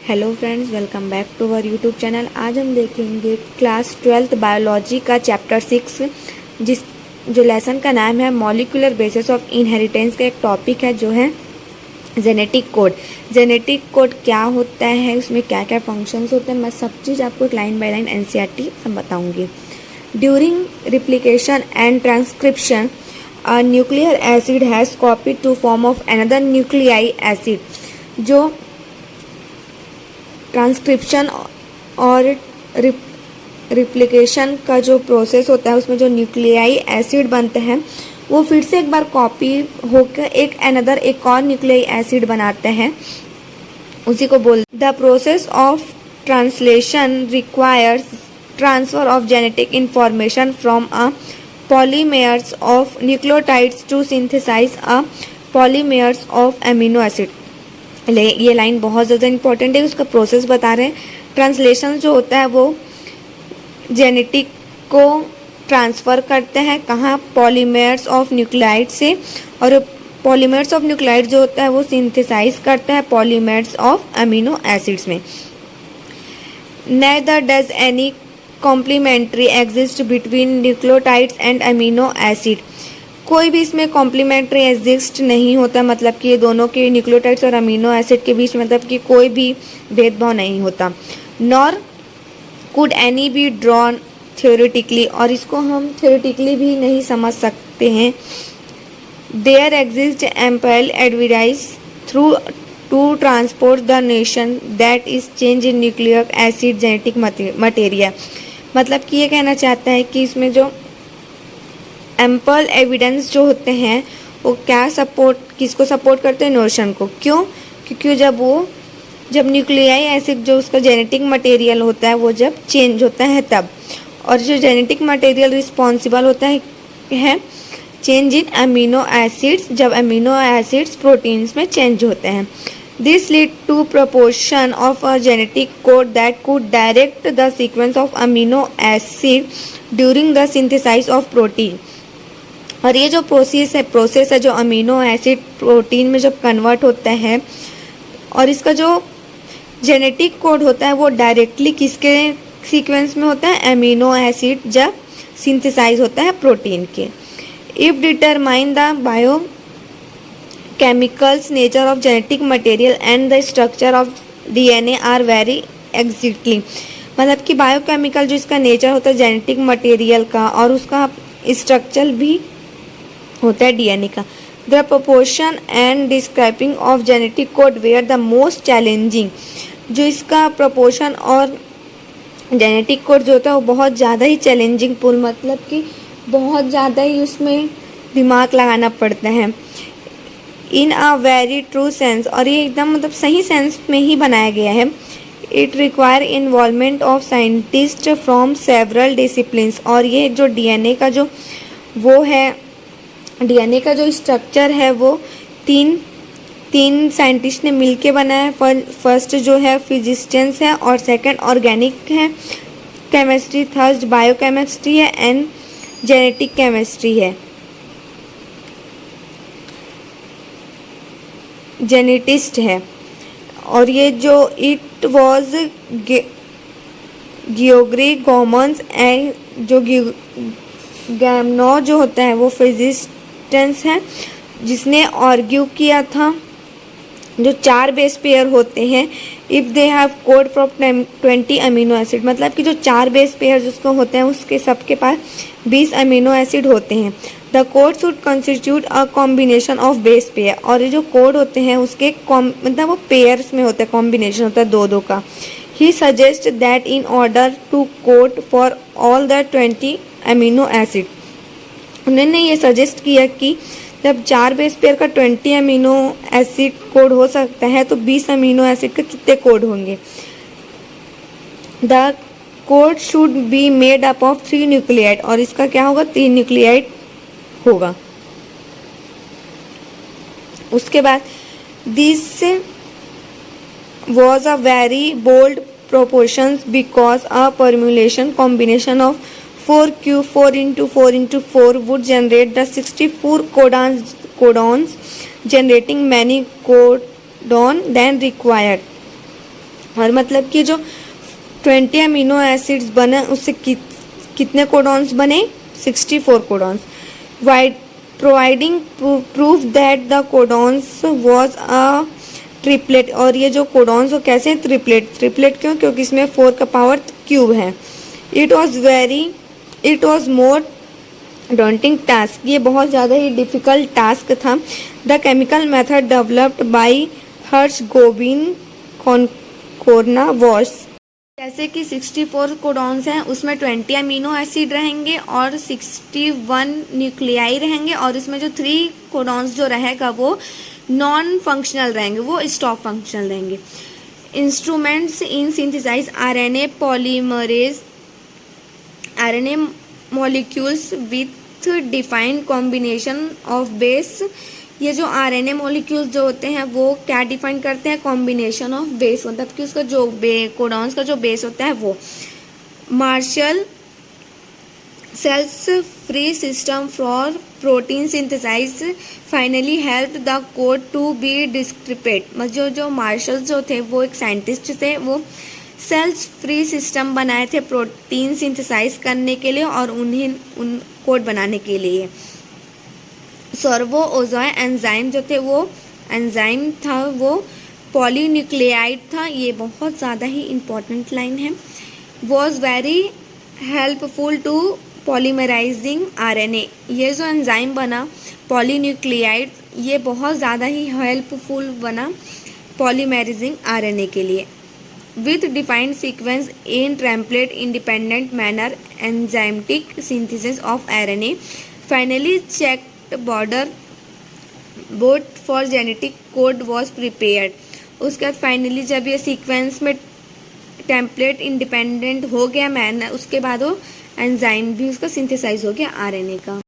Hello friends, welcome back to our YouTube channel. आज हम देखेंगे क्लास 12th बायोलॉजी का चैप्टर 6 जो लेसन का नाम है मॉलिक्यूलर बेसिस ऑफ इनहेरिटेंस का एक टॉपिक है जो है जेनेटिक कोड। जेनेटिक कोड क्या होता है, उसमें क्या क्या फंक्शंस होते हैं, मैं सब चीज़ आपको एक लाइन बाय लाइन एनसीईआरटी सब बताऊंगी। During replication and transcription a nuclear acid has copied to form of another nucleic acid. जो ट्रांसक्रिप्शन और रिप्लिकेशन का जो प्रोसेस होता है उसमें जो न्यूक्लियाई एसिड बनते हैं वो फिर से एक बार कॉपी होकर एक और न्यूक्लियाई एसिड बनाते हैं, उसी को बोल। The process of translation requires transfer of genetic information from a polymers of nucleotides to synthesize a polymers of amino acid. ये लाइन बहुत ज़्यादा इंपॉर्टेंट है, उसका प्रोसेस बता रहे हैं। ट्रांसलेशन जो होता है वो जेनेटिक को ट्रांसफ़र करते हैं कहाँ, पॉलीमेर्स ऑफ न्यूक्लियाइड से, और पॉलीमेर्स ऑफ न्यूक्लियाइड जो होता है वो सिंथेसाइज करते हैं पॉलीमेर्स ऑफ अमीनो एसिड्स में। Neither does any complementary exist between nucleotides and amino acid. कोई भी इसमें कॉम्प्लीमेंट्री एग्जिस्ट नहीं होता, मतलब कि ये दोनों के न्यूक्लियोटाइड्स और अमीनो एसिड के बीच मतलब कि कोई भी भेदभाव नहीं होता। Nor could any be drawn theoretically, और इसको हम थ्योरेटिकली भी नहीं समझ सकते हैं। There exist ample advice through to transport the nation that is change in nuclear acid genetic material. मतलब कि ये कहना चाहता है कि इसमें जो एम्पल एविडेंस जो होते हैं वो किसको सपोर्ट करते हैं, नोशन को। क्यों? क्योंकि जब न्यूक्लियाई एसिड जो उसका जेनेटिक मटेरियल होता है वो जब चेंज होता है तब, और जो जेनेटिक मटेरियल रिस्पॉन्सिबल होता है चेंज इन अमीनो एसिड्स, जब अमीनो एसिड्स प्रोटीन्स में चेंज होते हैं। This lead to proportion of a genetic code that could direct the sequence of amino acid during the synthesize of protein. और ये जो process है जो अमीनो एसिड प्रोटीन में जब कन्वर्ट होता है, और इसका जो जेनेटिक कोड होता है वो डायरेक्टली किसके सीक्वेंस में होता है, अमीनो एसिड जब सिंथेसाइज होता है प्रोटीन के। If determine the bio chemicals nature of genetic material and the structure of DNA are very exactly. मतलब कि बायोकेमिकल जो इसका नेचर होता है जेनेटिक मटेरियल का, और उसका स्ट्रक्चर भी होता है डीएनए का। The proportion and describing of genetic code were the most challenging. जो इसका प्रोपोर्शन और जेनेटिक कोड जो होता है वो बहुत ज़्यादा ही चैलेंजिंग पुल, मतलब कि बहुत ज़्यादा ही उसमें दिमाग लगाना पड़ता है। इन अ वेरी ट्रू सेंस, और ये एकदम मतलब सही सेंस में ही बनाया गया है। It require involvement of scientist from several disciplines. और ये जो डीएनए का जो स्ट्रक्चर है वो तीन साइंटिस्ट ने मिलके बनाया है। फर्स्ट जो है फिजिसिस्ट है, और सेकंड ऑर्गेनिक है केमिस्ट्री, थर्ड बायोकेमिस्ट्री है, एंड जेनेटिक केमिस्ट्री है, जेनेटिस्ट है। और ये जो इट वॉज गियोग्री गॉमन्स एंड जो गैमनो जो होता है वो फिजिसिस्ट है, जिसने आर्ग्यू किया था जो 4 बेस पेयर होते हैं if they have code from 20 amino acid. मतलब कि जो 4 बेस पेयर जिसको होते हैं उसके सबके पास 20 अमीनो एसिड होते हैं। The code should constitute a combination of base pair. और ये जो कोड होते हैं उसके मतलब वो पेयर्स में होता है, कॉम्बिनेशन होता है दो का। He suggest that in order to code for all the 20 amino acid, उन्होंने ये सजेस्ट किया कि जब 4 बेस पेयर का 20 अमीनो एसिड कोड हो सकता है तो 20 अमीनो एसिड का कितने कोड होंगे। The code should be made up of 3 nucleotide, और इसका क्या होगा, 3 न्यूक्लियाइड होगा। उसके बाद this was a very bold proportions because a formulation combination of 4q 4x4x4 would generate the 64 codons generating many codon than required. और मतलब कि जो 20 अमीनो एसिड्स बने उससे कितने कोडॉन्स बने, 64 codons, wide providing proof that the codons was a triplet. और ये जो कोडॉन्स वो कैसे ट्रिपलेट क्यों, क्योंकि इसमें 4 का पावर क्यूब है। It was more daunting task, ये बहुत ज़्यादा ही डिफ़िकल्ट टास्क था। The chemical method developed by Har Gobind Khorana was, जैसे कि 64 कोडॉन्स हैं उसमें 20 अमीनो एसिड रहेंगे और 61 न्यूक्लियाई रहेंगे, और इसमें जो 3 कोडॉन्स जो रहेगा वो नॉन फंक्शनल रहेंगे, वो स्टॉप फंक्शनल रहेंगे। Instruments in synthesize RNA polymerase, RNA molecules with defined combination of base. ये जो आरएनए मॉलिक्यूल्स जो होते हैं वो क्या डिफाइन करते हैं, कॉम्बिनेशन ऑफ बेस, मतलब कि उसका जो कोडॉन्स का जो बेस होता है वो। मार्शल cells free system for protein synthesize finally help the code to be deciphered. मतलब जो मार्शल जो थे वो एक साइंटिस्ट थे, वो सेल्स फ्री सिस्टम बनाए थे प्रोटीन सिंथेसाइज करने के लिए और उन कोड बनाने के लिए। सर्वो ओजॉय एंजाइम जो थे वो एंजाइम था, वो पॉलीन्यूक्लियाइड था, ये बहुत ज़्यादा ही इम्पॉर्टेंट लाइन है। Was very helpful to polymerizing RNA, ये जो एंजाइम बना पॉलीन्यूक्लियाइड ये बहुत ज़्यादा ही हेल्पफुल बना पॉलीमराइजिंग आरएनए के लिए। With defined sequence in template independent manner, enzymatic synthesis of RNA finally checked border both for genetic code was prepared। उसके बाद फाइनली जब ये सीक्वेंस में टेम्पलेट इंडिपेंडेंट हो गया मैन, उसके बाद वो एंजाइम भी उसका सिंथेसाइज हो गया आरएनए का।